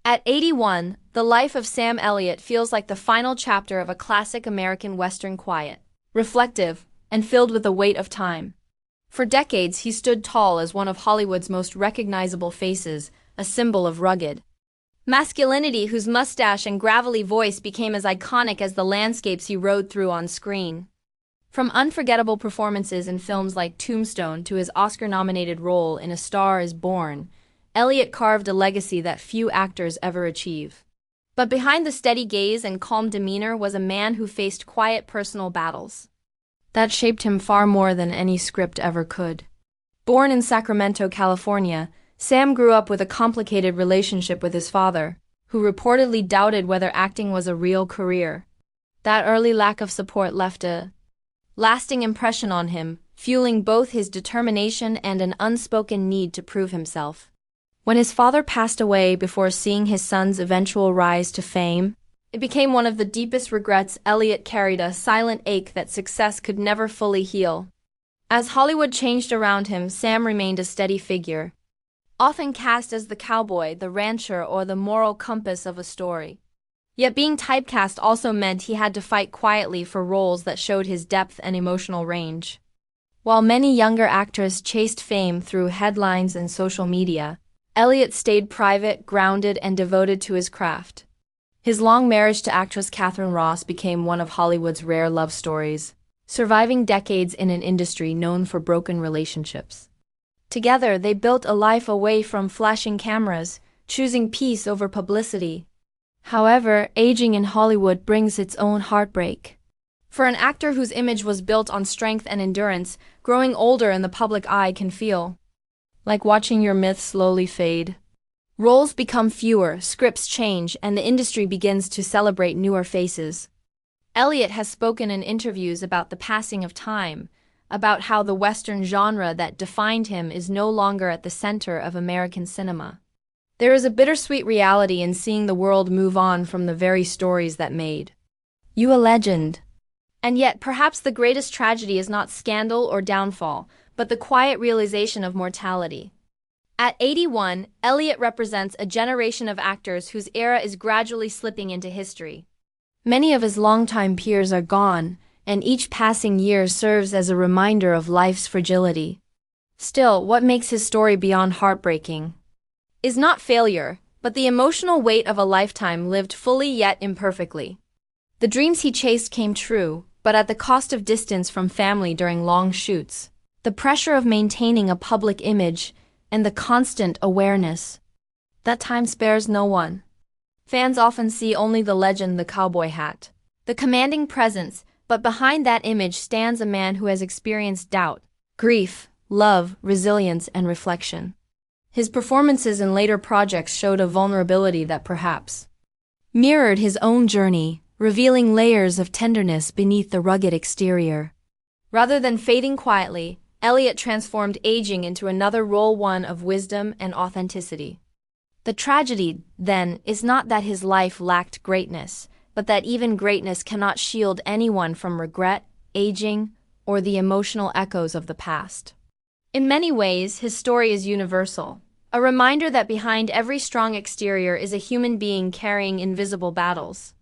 At 81, the life of Sam Elliott feels like the final chapter of a classic American Western, quiet, reflective, and filled with the weight of time. For decades, he stood tall as one of Hollywood's most recognizable faces, a symbol of rugged masculinity whose mustache and gravelly voice became as iconic as the landscapes he rode through on screen. From unforgettable performances in films like Tombstone to his Oscar-nominated role in A Star is Born, Elliott carved a legacy that few actors ever achieve. But behind the steady gaze and calm demeanor was a man who faced quiet personal battles that shaped him far more than any script ever could. Born in Sacramento, California, Sam grew up with a complicated relationship with his father, who reportedly doubted whether acting was a real career. That early lack of support left a lasting impression on him, fueling both his determination and an unspoken need to prove himself. When his father passed away before seeing his son's eventual rise to fame, it became one of the deepest regrets. Elliott carried a silent ache that success could never fully heal. As Hollywood changed around him, Sam remained a steady figure, often cast as the cowboy, the rancher, or the moral compass of a story. Yet being typecast also meant he had to fight quietly for roles that showed his depth and emotional range. While many younger actors chased fame through headlines and social media, Elliott stayed private, grounded, and devoted to his craft. His long marriage to actress Katharine Ross became one of Hollywood's rare love stories, surviving decades in an industry known for broken relationships. Together, they built a life away from flashing cameras, choosing peace over publicity. However, aging in Hollywood brings its own heartbreak. For an actor whose image was built on strength and endurance, growing older in the public eye can feel like watching your myth slowly fade. Roles become fewer, scripts change, and the industry begins to celebrate newer faces. Elliott has spoken in interviews about the passing of time, about how the Western genre that defined him is no longer at the center of American cinema. There is a bittersweet reality in seeing the world move on from the very stories that made you a legend. And yet, perhaps the greatest tragedy is not scandal or downfall, but the quiet realization of mortality. At 81, Elliott represents a generation of actors whose era is gradually slipping into history. Many of his longtime peers are gone, and each passing year serves as a reminder of life's fragility. Still, what makes his story beyond heartbreaking is not failure, but the emotional weight of a lifetime lived fully yet imperfectly. The dreams he chased came true, but at the cost of distance from family during long shoots, the pressure of maintaining a public image, and the constant awareness that time spares no one. Fans often see only the legend, the cowboy hat, the commanding presence, but behind that image stands a man who has experienced doubt, grief, love, resilience, and reflection. His performances in later projects showed a vulnerability that perhaps mirrored his own journey, revealing layers of tenderness beneath the rugged exterior. Rather than fading quietly, Elliott transformed aging into another role, one of wisdom and authenticity. The tragedy, then, is not that his life lacked greatness, but that even greatness cannot shield anyone from regret, aging, or the emotional echoes of the past. In many ways, his story is universal, a reminder that behind every strong exterior is a human being carrying invisible battles.